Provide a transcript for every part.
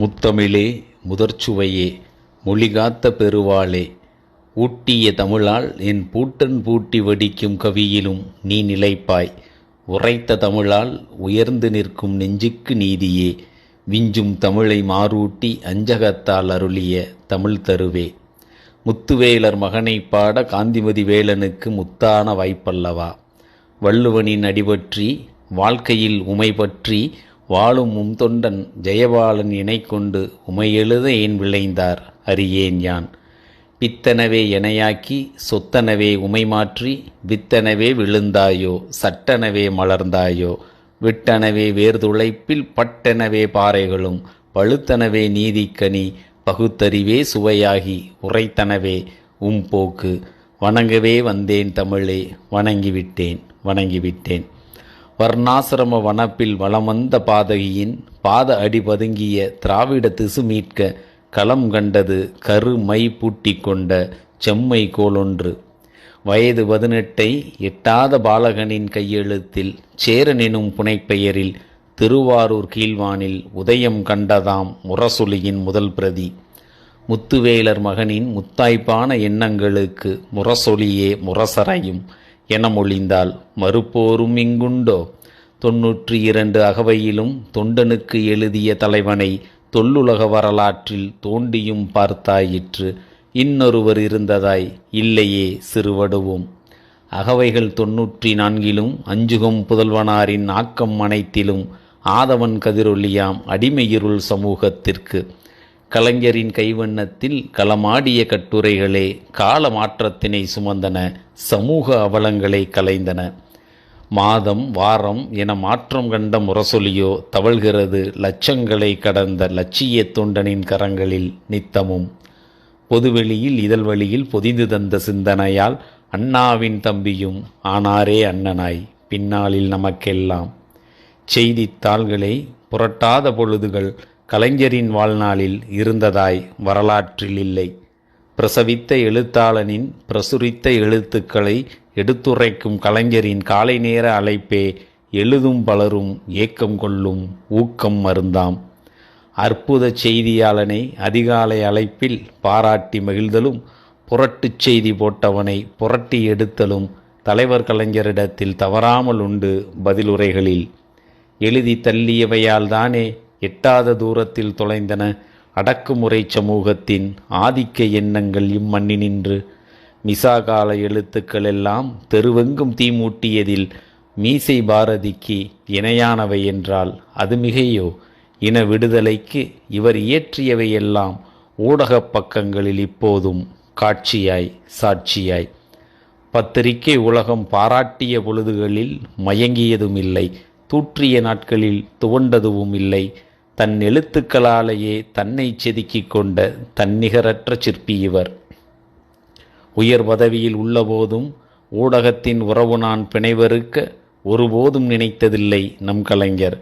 முத்தமிழே முதற்சுவையே மொழிகாத்த பெருவாளே, ஊட்டிய தமிழால் என் பூட்டன் பூட்டி வடிக்கும் கவியிலும் நீ நிலைப்பாய். உரைத்த தமிழால் உயர்ந்து நிற்கும் நெஞ்சுக்கு நீதியே, விஞ்சும் தமிழை மாறூட்டி அஞ்சகத்தால் அருளிய தமிழ் தருவே. முத்துவேலர் மகனைப் பாட காந்திமதி வேலனுக்கு முத்தான வாய்ப்பல்லவா. வள்ளுவனின் அடிபற்றி வாழ்க்கையில் உமை பற்றி வாழும் தொண்டன் ஜெயபாலன் இணைக்கொண்டு உமையெழுத ஏன் விளைந்தார் அறியேன் யான். பித்தனவே எனையாக்கி சொத்தனவே உமை மாற்றி வித்தனவே விழுந்தாயோ சட்டனவே மலர்ந்தாயோ. விட்டனவே வேர்துளைப்பில் பட்டெனவே பாறைகளும் பழுத்தனவே நீதிக்கனி பகுத்தறிவே சுவையாகி உரைத்தனவே போக்கு. வணங்கவே வந்தேன் தமிழே, வணங்கிவிட்டேன். வர்ணாசிரம வனப்பில் வளமந்த பாதகியின் பாத அடி பதுங்கிய திராவிட திசு மீட்க களம் கண்டது கரு மை பூட்டி கொண்ட செம்மை கோலொன்று. வயது 18 எட்டாத பாலகனின் கையெழுத்தில் சேரனெனும் புனைப்பெயரில் திருவாரூர் கீழ்வானில் உதயம் கண்டதாம் முரசொலியின் முதல் பிரதி. முத்துவேலர் மகனின் முத்தாய்ப்பான எண்ணங்களுக்கு முரசொலியே முரசறையும் என மொழிந்தால் மறுப்போரும் இங்குண்டோ. 92 அகவையிலும் தொண்டனுக்கு எழுதிய தலைவனை தொல்லுலக வரலாற்றில் தோண்டியும் பார்த்தாயிற்று. இன்னொருவர் இருந்ததாய் இல்லையே சிறுவடுவும். அகவைகள் 94லும் அஞ்சுகம் புதல்வனாரின் ஆக்கம் அனைத்திலும் ஆதவன் கதிரொலியாம் அடிமையிருள் சமூகத்திற்கு. கலைஞரின் கைவண்ணத்தில் களமாடிய கட்டுரைகளே கால மாற்றத்தினை சுமந்தன, சமூக அவலங்களை கலைந்தன. மாதம் வாரம் என மாற்றம் கண்ட முரசொலியோ தவழ்கிறது லட்சங்களை கடந்த லட்சிய தொண்டனின் கரங்களில் நித்தமும். பொதுவெளியில் இதழ் வழியில் பொதிந்து தந்த சிந்தனையால் அண்ணாவின் தம்பியும் ஆனாரே அண்ணனாய் பின்னாளில் நமக்கெல்லாம். செய்தித்தாள்களை புரட்டாத பொழுதுகள் கலைஞரின் வாழ்நாளில் இருந்ததாய் வரலாற்றில் இல்லை. பிரசவித்த எழுத்தாளனின் பிரசுரித்த எழுத்துக்களை எடுத்துரைக்கும் கலைஞரின் காலை நேர அழைப்பே எழுதும் பலரும் ஏக்கம் கொள்ளும் ஊக்கம் மருந்தாம். அற்புத செய்தியாளனை அதிகாலை அழைப்பில் பாராட்டி மகிழ்தலும் புரட்டுச் செய்தி போட்டவனை புரட்டி எடுத்தலும் தலைவர் கலைஞரிடத்தில் தவறாமல் உண்டு பதிலுரைகளில். எழுதி தள்ளியவையால் தானே எட்டாத தூரத்தில் தொலைந்தன அடக்குமுறை சமூகத்தின் ஆதிக்க எண்ணங்கள் இம்மண்ணினின்று. மிசாகால எழுத்துக்கள் எல்லாம் தெருவெங்கும் தீமூட்டியதில் மீசை பாரதிக்கு இணையானவை என்றால் அது மிகையோ. இன விடுதலைக்கு இவர் இயற்றியவையெல்லாம் ஊடகப் பக்கங்களில் இப்போதும் காட்சியாய் சாட்சியாய். பத்திரிகை உலகம் பாராட்டிய பொழுதுகளில் மயங்கியதும் இல்லை, தூற்றிய நாட்களில் துவண்டதுவும் இல்லை. தன் எழுத்துக்களாலேயே தன்னை செதுக்கிக் கொண்ட தன்னிகரற்ற சிற்பி இவர். உயர் பதவியில் உள்ளபோதும் ஊடகத்தின் உறவு நான் பிணைவறுக்க ஒருபோதும் நினைத்ததில்லை நம் கலைஞர்.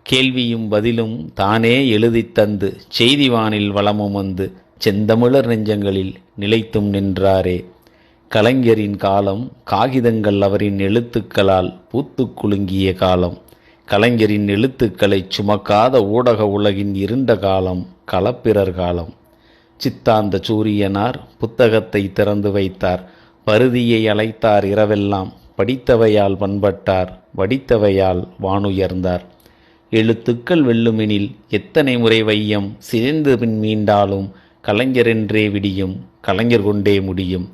கேள்வியும் பதிலும் தானே எழுதித்தந்து செய்திவானில் வளமும் வந்து செந்தமிழர் நெஞ்சங்களில் நிலைத்தும் நின்றாரே. கலைஞரின் காலம் காகிதங்கள் அவரின் எழுத்துக்களால் பூத்து குலுங்கிய காலம். கலைஞரின் எழுத்துக்களை சுமக்காத ஊடக உலகின் இருண்ட காலம் களப்பிரர் காலம். சித்தாந்த சூரியனார் புத்தகத்தை திறந்து வைத்தார், பருதியை அழைத்தார் இரவெல்லாம். படித்தவையால் பண்பட்டார், வடித்தவையால் வானுயர்ந்தார். எழுத்துக்கள் வெல்லுமெனில் எத்தனை முறை வையம் சிதைந்து பின் மீண்டாலும் கலைஞரென்றே விடியும், கலைஞர் கொண்டே முடியும்.